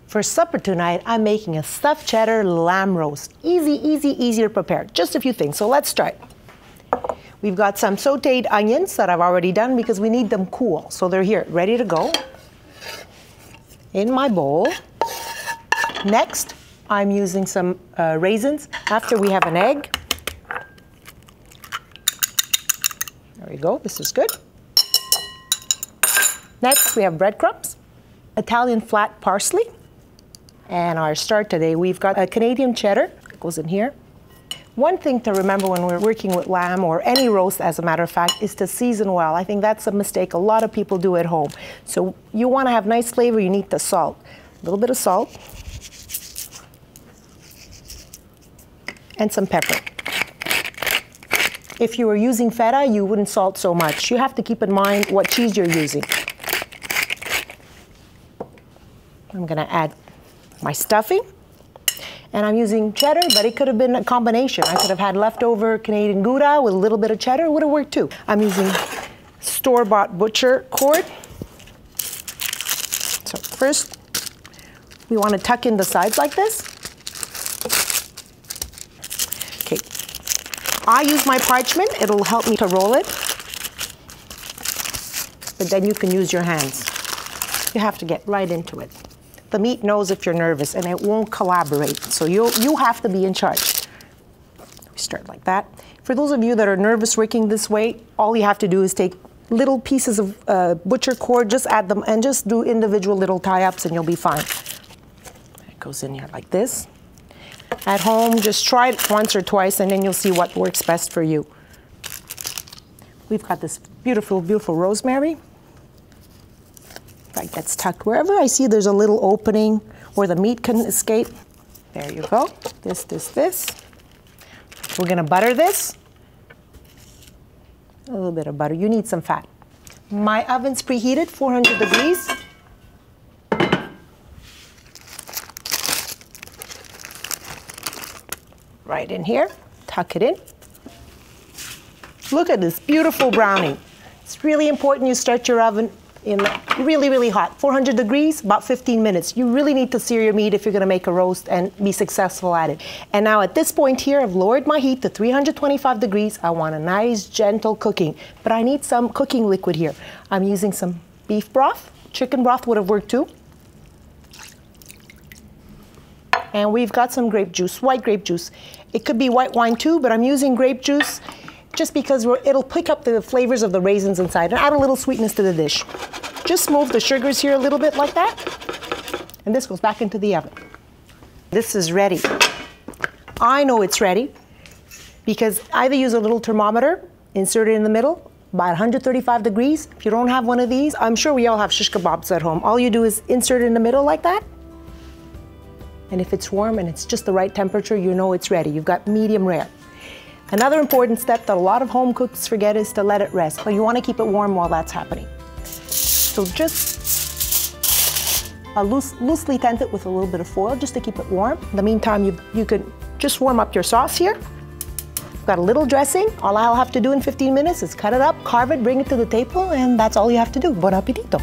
For supper tonight, I'm making a stuffed cheddar lamb roast. Easy, easy, easy to prepare. Just a few things, so let's start. We've got some sauteed onions that I've already done because we need them cool. So they're here, ready to go in my bowl. Next, I'm using some raisins. After we have an egg. There we go, this is good. Next, we have breadcrumbs, Italian flat parsley, and our start today, we've got a Canadian cheddar that goes in here. One thing to remember when we're working with lamb or any roast, as a matter of fact, is to season well. I think that's a mistake a lot of people do at home. So you want to have nice flavor, you need the salt. A little bit of salt and some pepper. If you were using feta, you wouldn't salt so much. You have to keep in mind what cheese you're using. I'm going to add my stuffing. And I'm using cheddar, but it could have been a combination. I could have had leftover Canadian Gouda with a little bit of cheddar. It would have worked too. I'm using store-bought butcher cord. So first, we want to tuck in the sides like this. Okay. I use my parchment. It'll help me to roll it. But then you can use your hands. You have to get right into it. The meat knows if you're nervous and it won't collaborate. So you have to be in charge. We start like that. For those of you that are nervous working this way, all you have to do is take little pieces of butcher cord, just add them and just do individual little tie-ups and you'll be fine. It goes in here like this. At home, just try it once or twice and then you'll see what works best for you. We've got this beautiful, beautiful rosemary. That gets tucked wherever I see there's a little opening where the meat can escape. There you go. This. We're gonna butter this. A little bit of butter. You need some fat. My oven's preheated, 400 degrees. Right in here. Tuck it in. Look at this beautiful browning. It's really important you start your oven in really, really hot. 400 degrees, about 15 minutes. You really need to sear your meat if you're gonna make a roast and be successful at it. And now at this point here, I've lowered my heat to 325 degrees. I want a nice, gentle cooking, but I need some cooking liquid here. I'm using some beef broth. Chicken broth would have worked too. And we've got some grape juice, white grape juice. It could be white wine too, but I'm using grape juice just because it'll pick up the flavors of the raisins inside and add a little sweetness to the dish. Just move the sugars here a little bit like that, and this goes back into the oven. This is ready. I know it's ready because either use a little thermometer, insert it in the middle, about 135 degrees. If you don't have one of these, I'm sure we all have shish kebabs at home. All you do is insert it in the middle like that, and if it's warm and it's just the right temperature, you know it's ready. You've got medium rare. Another important step that a lot of home cooks forget is to let it rest. So you want to keep it warm while that's happening. So just loosely tent it with a little bit of foil just to keep it warm. In the meantime, you can just warm up your sauce here. Got a little dressing. All I'll have to do in 15 minutes is cut it up, carve it, bring it to the table, and that's all you have to do. Buon appetito.